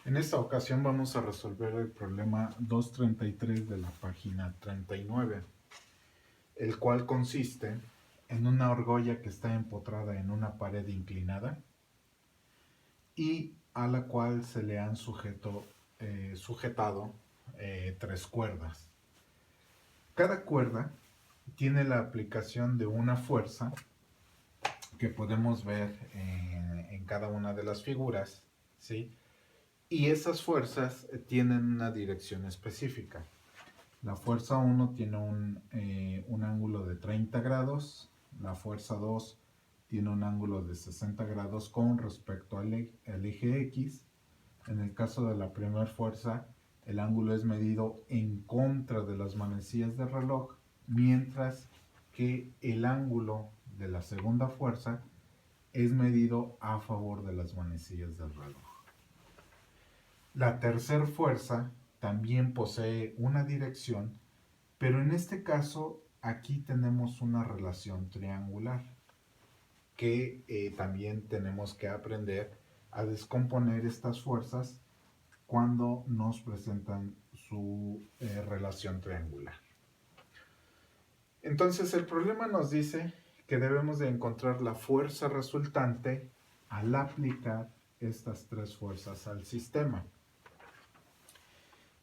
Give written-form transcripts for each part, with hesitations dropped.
En esta ocasión vamos a resolver el problema 233 de la página 39, el cual consiste en una argolla que está empotrada en una pared inclinada y a la cual se le han sujetado tres cuerdas. Cada cuerda tiene la aplicación de una fuerza que podemos ver en cada una de las figuras, ¿sí? Y esas fuerzas tienen una dirección específica. La fuerza 1 tiene un ángulo de 30 grados, la fuerza 2 tiene un ángulo de 60 grados con respecto al eje X. En el caso de la primera fuerza, el ángulo es medido en contra de las manecillas del reloj, mientras que el ángulo de la segunda fuerza es medido a favor de las manecillas del reloj. La tercera fuerza también posee una dirección, pero en este caso aquí tenemos una relación triangular que también tenemos que aprender a descomponer estas fuerzas cuando nos presentan su relación triangular. Entonces el problema nos dice que debemos de encontrar la fuerza resultante al aplicar estas tres fuerzas al sistema.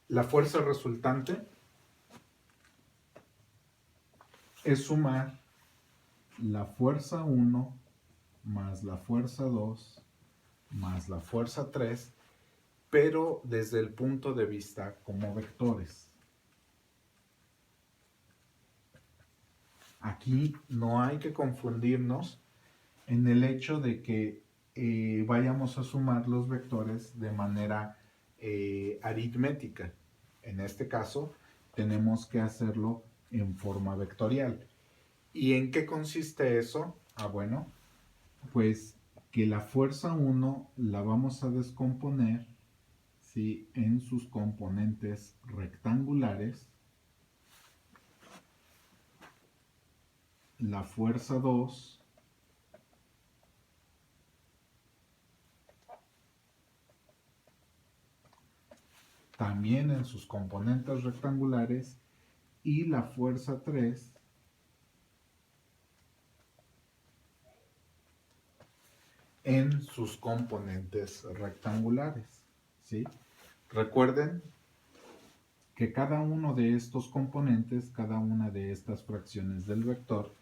La fuerza resultante es sumar la fuerza 1 más la fuerza 2 más la fuerza 3, pero desde el punto de vista como vectores. Aquí no hay que confundirnos en el hecho de que vayamos a sumar los vectores de manera aritmética. En este caso, tenemos que hacerlo en forma vectorial. ¿Y en qué consiste eso? Bueno, pues que la fuerza 1 la vamos a descomponer, ¿sí?, en sus componentes rectangulares. La fuerza 2 también en sus componentes rectangulares y la fuerza 3 en sus componentes rectangulares, ¿sí? Recuerden que cada uno de estos componentes, cada una de estas fracciones del vector,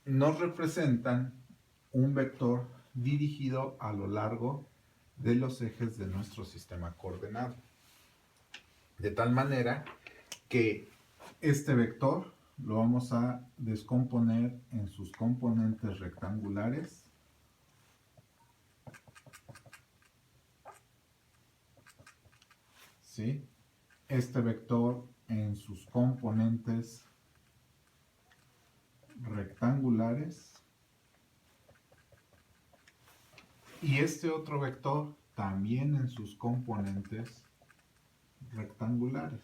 nos representan un vector dirigido a lo largo de los ejes de nuestro sistema coordenado. De tal manera que este vector lo vamos a descomponer en sus componentes rectangulares, ¿sí? Este vector en sus componentes rectangulares y este otro vector también en sus componentes rectangulares.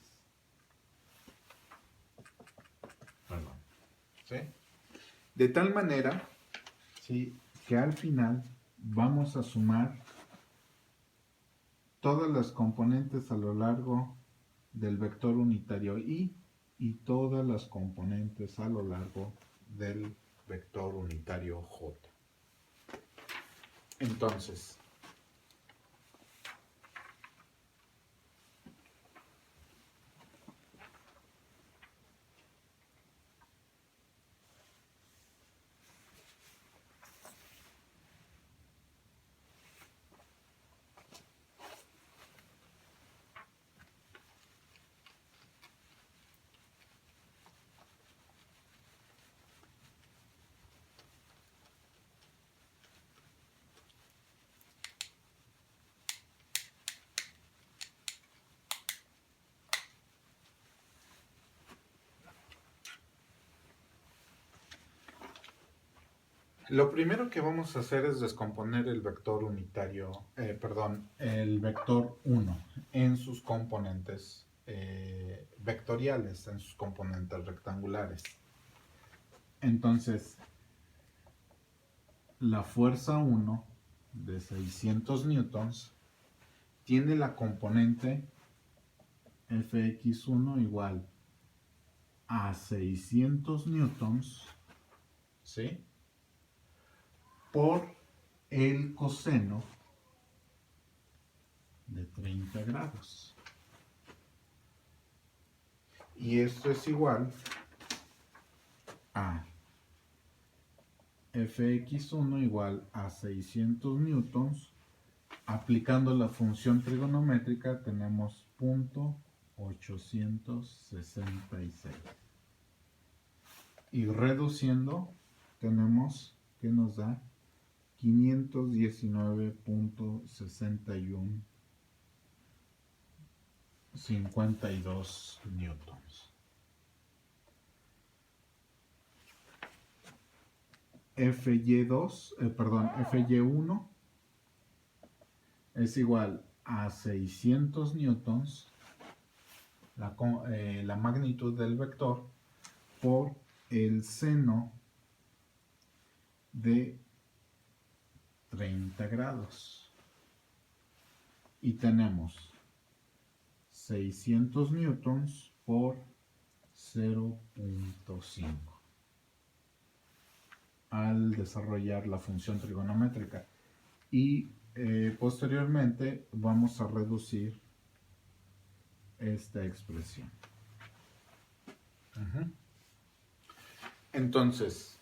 Perdón. ¿Sí? De tal manera, ¿sí?, que al final vamos a sumar todas las componentes a lo largo del vector unitario y todas las componentes a lo largo del vector unitario J. Entonces, lo primero que vamos a hacer es descomponer el vector unitario, el vector 1 en sus componentes vectoriales, en sus componentes rectangulares. Entonces, la fuerza 1 de 600 newtons tiene la componente Fx1 igual a 600 newtons, ¿sí? Por el coseno de 30 grados. Y esto es igual a Fx1 igual a 600 newtons. Aplicando la función trigonométrica tenemos 0.866. Y reduciendo tenemos que nos da 519.6152 newtons. Fy1 es igual a 600 newtons, la magnitud del vector, por el seno de 30 grados. Y tenemos 600 newtons por 0.5 al desarrollar la función trigonométrica. Y posteriormente vamos a reducir esta expresión. Entonces,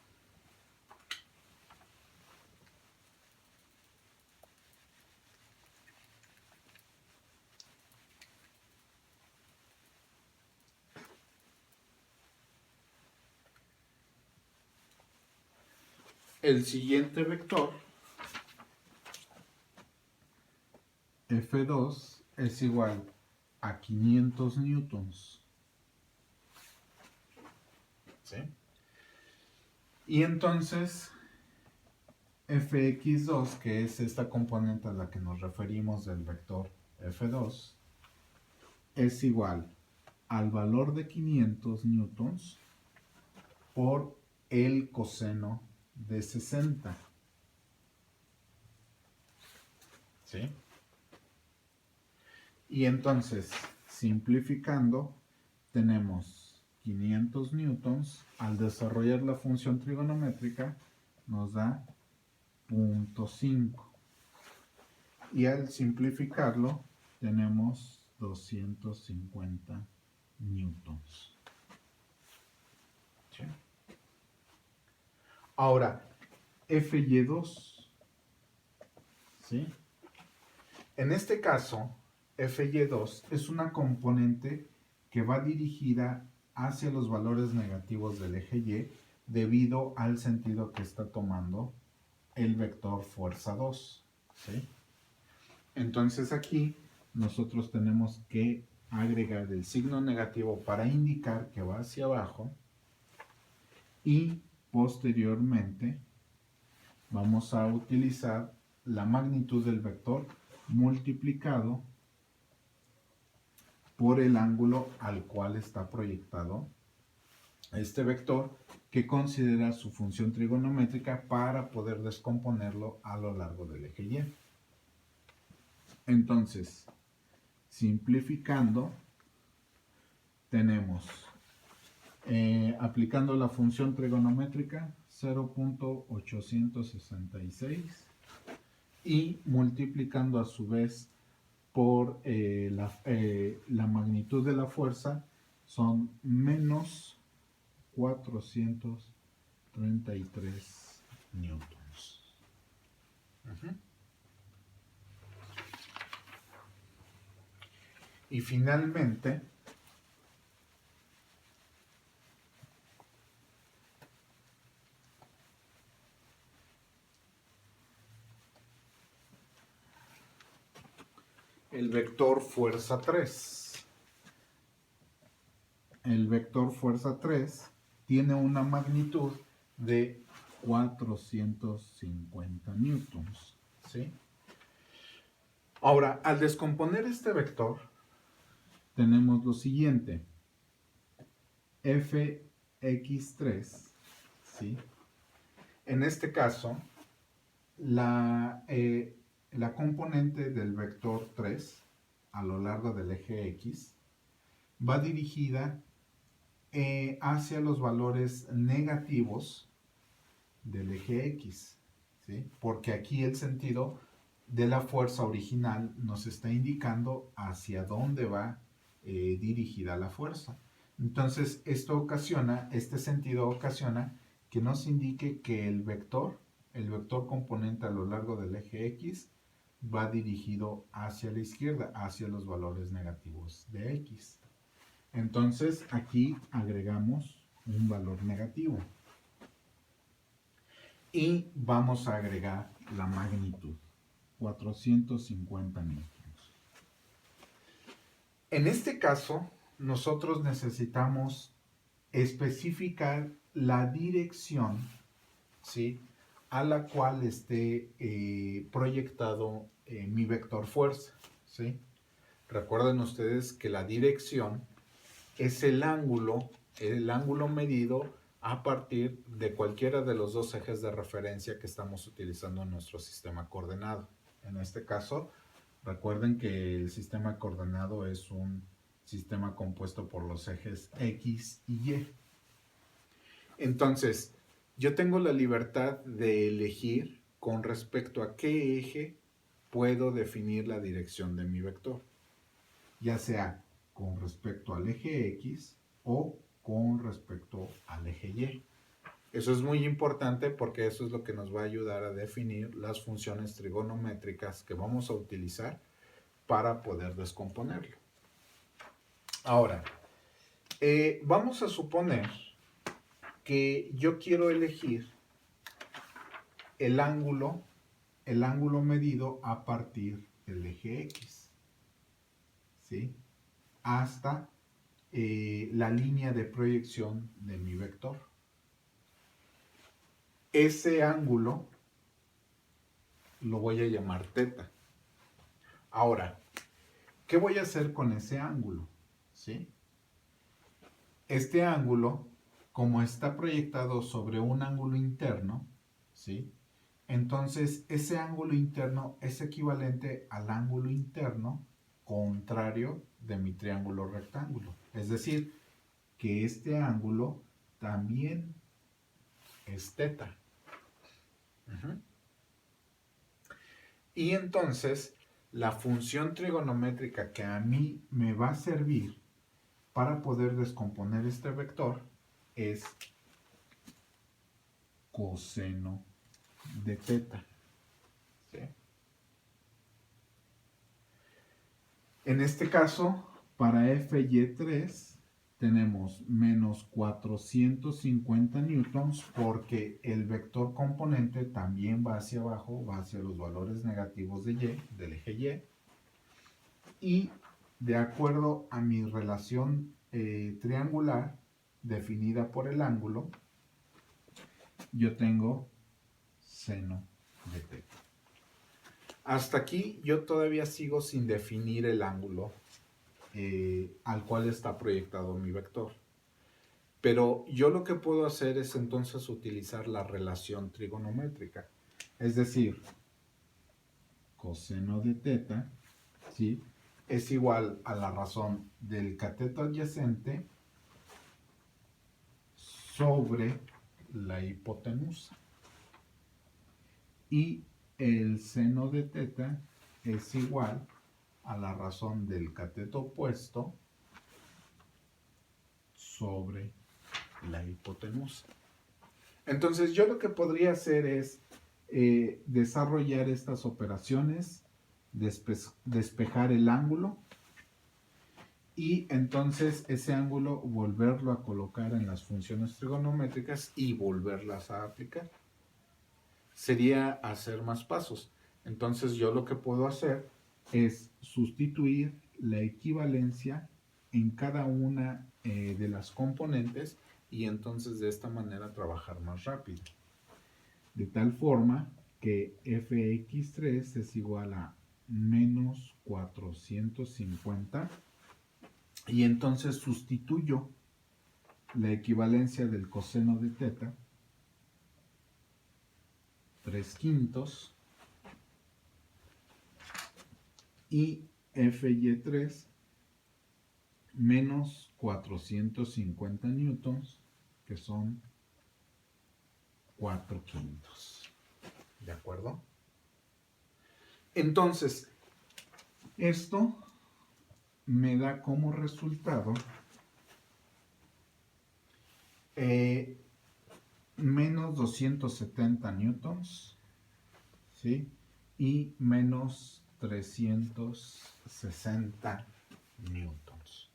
el siguiente vector, F2, es igual a 500 newtons. ¿Sí? Y entonces, Fx2, que es esta componente a la que nos referimos del vector F2, es igual al valor de 500 newtons por el coseno de 60. ¿Sí? Y entonces, simplificando, tenemos 500 newtons. Al desarrollar la función trigonométrica, nos da 0.5. Y al simplificarlo, tenemos 250 newtons. ¿Sí? Ahora, Fy2, ¿sí? En este caso, Fy2 es una componente que va dirigida hacia los valores negativos del eje Y debido al sentido que está tomando el vector fuerza 2. ¿Sí? Entonces aquí nosotros tenemos que agregar el signo negativo para indicar que va hacia abajo y posteriormente vamos a utilizar la magnitud del vector multiplicado por el ángulo al cual está proyectado este vector, que considera su función trigonométrica para poder descomponerlo a lo largo del eje Y. Entonces, simplificando, tenemos, aplicando la función trigonométrica, 0.866 y multiplicando a su vez por la magnitud de la fuerza, son menos 433 newtons. Y finalmente, el vector fuerza 3. El vector fuerza 3 tiene una magnitud de 450 newtons. ¿Sí? Ahora, al descomponer este vector, tenemos lo siguiente. Fx3, ¿sí? En este caso, la componente del vector 3 a lo largo del eje X va dirigida hacia los valores negativos del eje X, ¿sí? Porque aquí el sentido de la fuerza original nos está indicando hacia dónde va dirigida la fuerza. Entonces, este sentido ocasiona que nos indique que el vector componente a lo largo del eje X, va dirigido hacia la izquierda, hacia los valores negativos de X. Entonces, aquí agregamos un valor negativo. Y vamos a agregar la magnitud, 450 newtons. En este caso, nosotros necesitamos especificar la dirección, ¿sí?, a la cual esté proyectado mi vector fuerza, ¿sí? Recuerden ustedes que la dirección es el ángulo medido a partir de cualquiera de los dos ejes de referencia que estamos utilizando en nuestro sistema coordenado. En este caso, recuerden que el sistema coordenado es un sistema compuesto por los ejes X y Y. Entonces, yo tengo la libertad de elegir con respecto a qué eje puedo definir la dirección de mi vector, ya sea con respecto al eje X o con respecto al eje Y. Eso es muy importante porque eso es lo que nos va a ayudar a definir las funciones trigonométricas que vamos a utilizar para poder descomponerlo. Ahora, vamos a suponer que yo quiero elegir el ángulo medido a partir del eje X, ¿sí?, hasta la línea de proyección de mi vector. Ese ángulo lo voy a llamar teta. Ahora, ¿qué voy a hacer con ese ángulo? ¿Sí? Este ángulo, como está proyectado sobre un ángulo interno, ¿sí?, entonces ese ángulo interno es equivalente al ángulo interno contrario de mi triángulo rectángulo. Es decir, que este ángulo también es teta. Y entonces, la función trigonométrica que a mí me va a servir para poder descomponer este vector es coseno de teta. ¿Sí? En este caso, para FY3 tenemos menos 450 newtons porque el vector componente también va hacia abajo, va hacia los valores negativos de Y, del eje Y. Y de acuerdo a mi relación triangular definida por el ángulo, yo tengo seno de teta. Hasta aquí yo todavía sigo sin definir el ángulo al cual está proyectado mi vector. Pero yo lo que puedo hacer es entonces utilizar la relación trigonométrica. Es decir, coseno de teta, ¿sí?, es igual a la razón del cateto adyacente sobre la hipotenusa. Y el seno de teta es igual a la razón del cateto opuesto sobre la hipotenusa. Entonces yo lo que podría hacer es desarrollar estas operaciones, despejar el ángulo y entonces ese ángulo volverlo a colocar en las funciones trigonométricas y volverlas a aplicar. Sería hacer más pasos. Entonces yo lo que puedo hacer es sustituir la equivalencia en cada una de las componentes y entonces de esta manera trabajar más rápido. De tal forma que fx3 es igual a menos 450 y entonces sustituyo la equivalencia del coseno de teta 3/5 y Fy3 menos 450 newtons, que son 4/5. ¿De acuerdo? Entonces, esto me da como resultado menos 270 newtons, ¿sí? Y menos 360 newtons.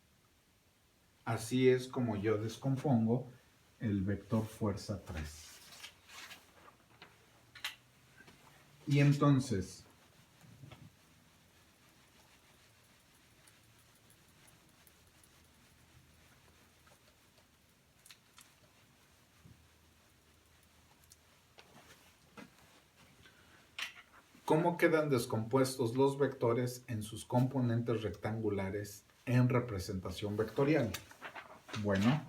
Así es como yo descompongo el vector fuerza 3. Y entonces, ¿cómo quedan descompuestos los vectores en sus componentes rectangulares en representación vectorial? Bueno,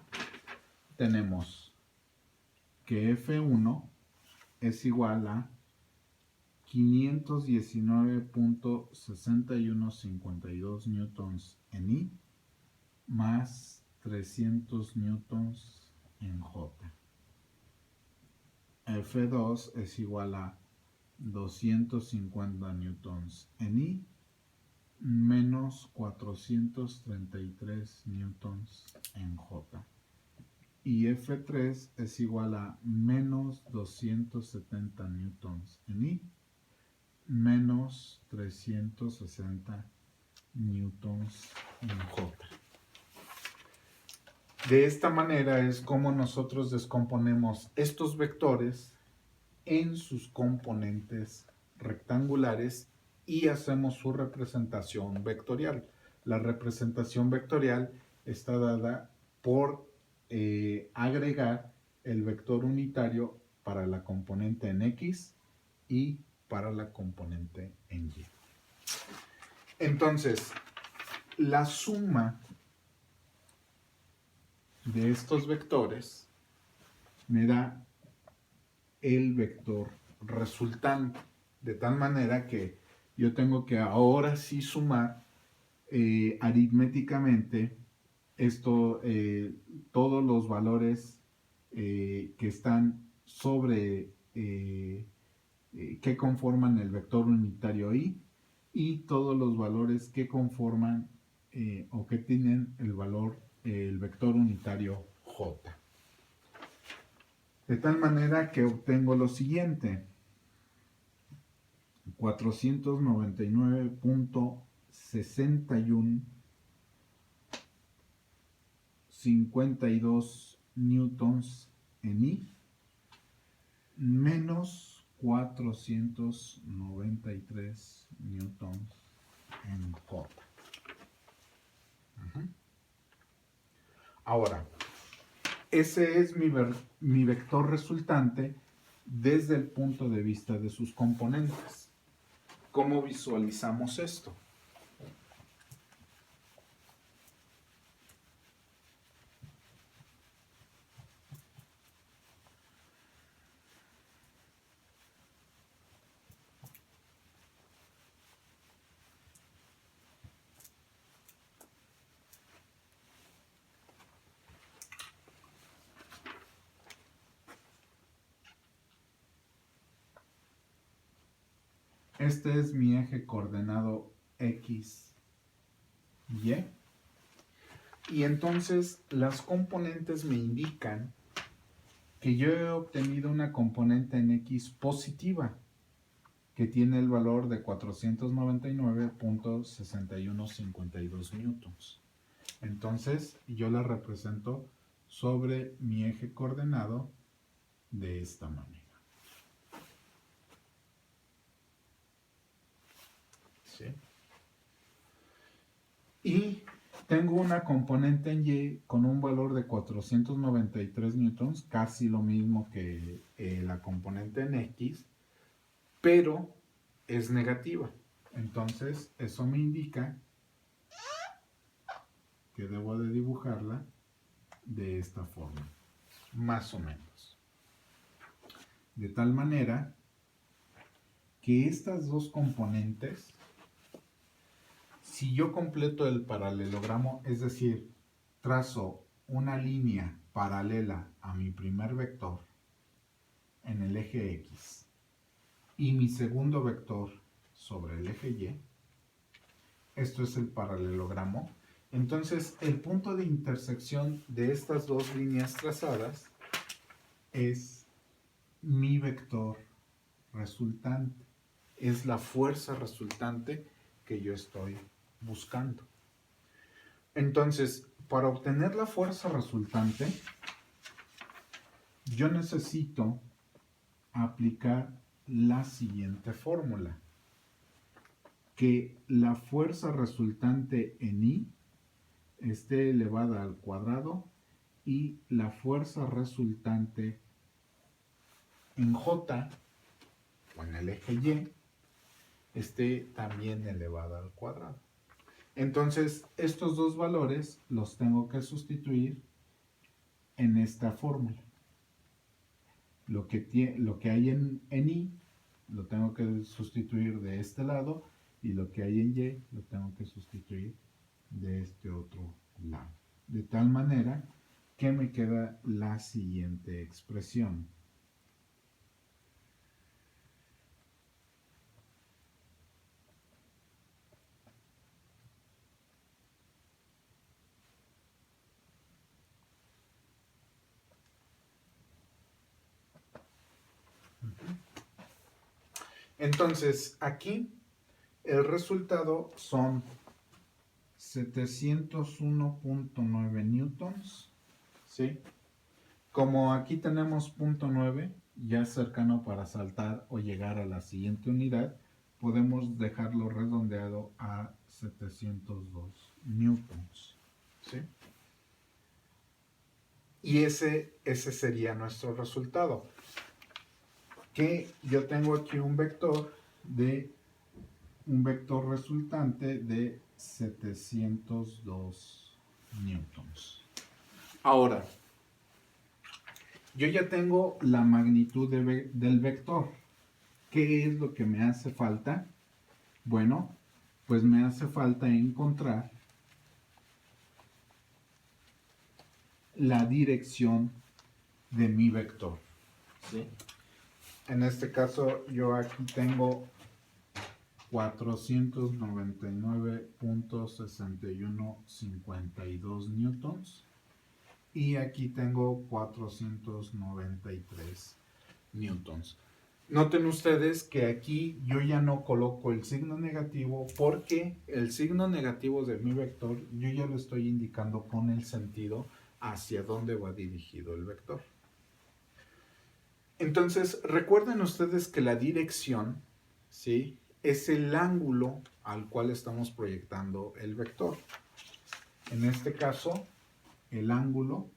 tenemos que F1 es igual a 519.6152 newtons en I más 300 newtons en J. F2 es igual a 250 newtons en I menos 433 newtons en J. Y F3 es igual a menos 270 newtons en I menos 360 newtons en J. De esta manera es como nosotros descomponemos estos vectores en sus componentes rectangulares y hacemos su representación vectorial. La representación vectorial está dada por agregar el vector unitario para la componente en X y para la componente en Y. Entonces, la suma de estos vectores me da el vector resultante, de tal manera que yo tengo que ahora sí sumar aritméticamente todos los valores que están sobre que conforman el vector unitario I y todos los valores que conforman o que tienen el vector unitario J. De tal manera que obtengo lo siguiente: 499.6152 newtons en I menos 493 newtons en J. Ahora, ese es mi vector resultante desde el punto de vista de sus componentes. ¿Cómo visualizamos esto? Este es mi eje coordenado X, Y. Y entonces las componentes me indican que yo he obtenido una componente en X positiva, que tiene el valor de 499.6152 newtons. Entonces yo la represento sobre mi eje coordenado de esta manera. ¿Sí? Y tengo una componente en Y con un valor de 493 newtons, casi lo mismo que la componente en X, pero es negativa. Entonces, eso me indica que debo de dibujarla de esta forma, más o menos. De tal manera que estas dos componentes si yo completo el paralelogramo, es decir, trazo una línea paralela a mi primer vector en el eje X y mi segundo vector sobre el eje Y, esto es el paralelogramo. Entonces, el punto de intersección de estas dos líneas trazadas es mi vector resultante. Es la fuerza resultante que yo estoy buscando. Entonces, para obtener la fuerza resultante, yo necesito aplicar la siguiente fórmula. Que la fuerza resultante en I esté elevada al cuadrado y la fuerza resultante en J o en el eje Y esté también elevada al cuadrado. Entonces, estos dos valores los tengo que sustituir en esta fórmula. Lo que hay en I lo tengo que sustituir de este lado y lo que hay en Y lo tengo que sustituir de este otro lado. De tal manera que me queda la siguiente expresión. Entonces, aquí el resultado son 701.9 newtons, ¿sí? Como aquí tenemos punto 9, ya cercano para saltar o llegar a la siguiente unidad, podemos dejarlo redondeado a 702 newtons, ¿sí? Y ese sería nuestro resultado. Que yo tengo aquí un vector resultante de 702 newtons. Ahora, yo ya tengo la magnitud del vector. ¿Qué es lo que me hace falta? Bueno, pues me hace falta encontrar la dirección de mi vector, ¿sí? En este caso, yo aquí tengo 499.6152 newtons y aquí tengo 493 newtons. Noten ustedes que aquí yo ya no coloco el signo negativo porque el signo negativo de mi vector yo ya lo estoy indicando con el sentido hacia dónde va dirigido el vector. Entonces, recuerden ustedes que la dirección, ¿sí?, es el ángulo al cual estamos proyectando el vector. En este caso, el ángulo,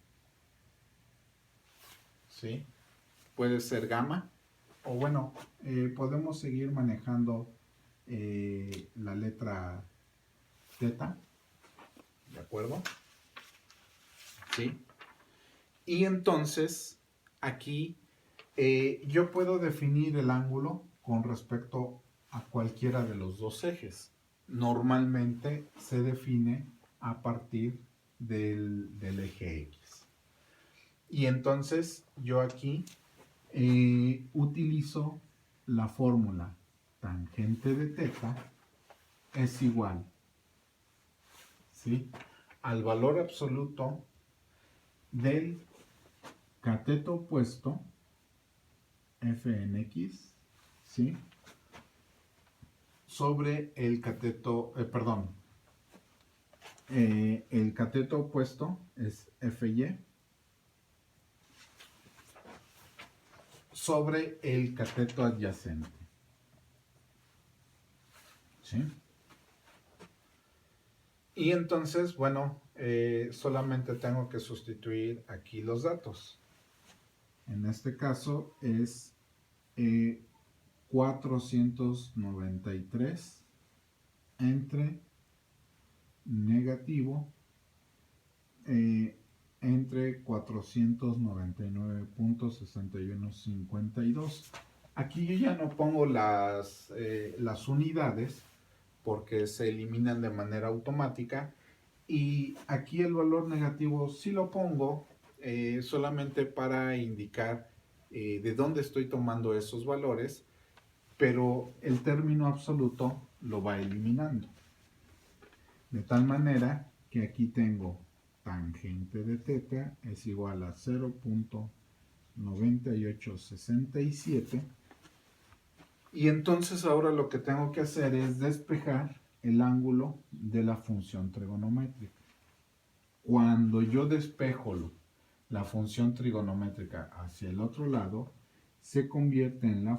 ¿sí?, puede ser gamma, o bueno, podemos seguir manejando la letra teta, ¿de acuerdo? ¿Sí? Y entonces, aquí yo puedo definir el ángulo con respecto a cualquiera de los dos ejes. Normalmente se define a partir del eje X. Y entonces yo aquí utilizo la fórmula tangente de teta es igual, ¿sí?, al valor absoluto del cateto opuesto f en x, ¿sí?, sobre el cateto, el cateto opuesto es fy sobre el cateto adyacente, ¿sí? Y entonces, bueno, solamente tengo que sustituir aquí los datos. En este caso es 493 entre negativo entre 499.6152. Aquí yo ya no pongo las unidades porque se eliminan de manera automática. Y aquí el valor negativo sí lo pongo solamente para indicar de dónde estoy tomando esos valores, pero el término absoluto lo va eliminando. De tal manera que aquí tengo tangente de θ es igual a 0.9867. Y entonces ahora lo que tengo que hacer es despejar el ángulo de la función trigonométrica. Cuando yo despejo la función trigonométrica hacia el otro lado, se convierte en la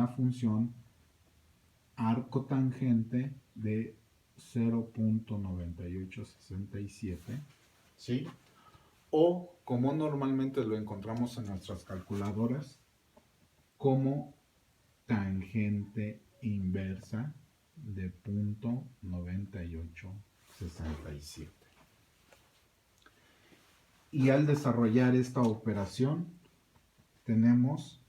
función arco tangente de 0.9867, ¿sí? O como normalmente lo encontramos en nuestras calculadoras, como tangente inversa de 0.9867. Y al desarrollar esta operación, tenemos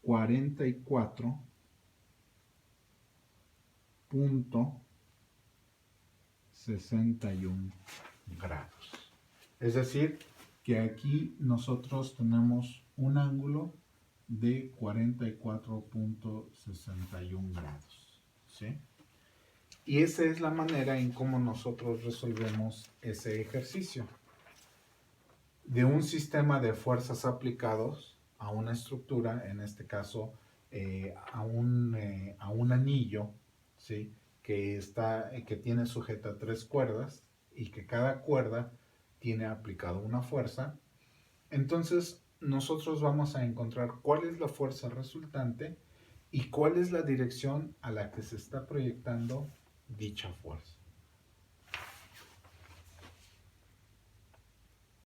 44.61 grados. Es decir, que aquí nosotros tenemos un ángulo de 44.61 grados, ¿sí? Y esa es la manera en cómo nosotros resolvemos ese ejercicio. De un sistema de fuerzas aplicados a una estructura, en este caso a un anillo, ¿sí? que tiene sujeta 3 cuerdas y que cada cuerda tiene aplicado una fuerza. Entonces nosotros vamos a encontrar cuál es la fuerza resultante y cuál es la dirección a la que se está proyectando dicha fuerza.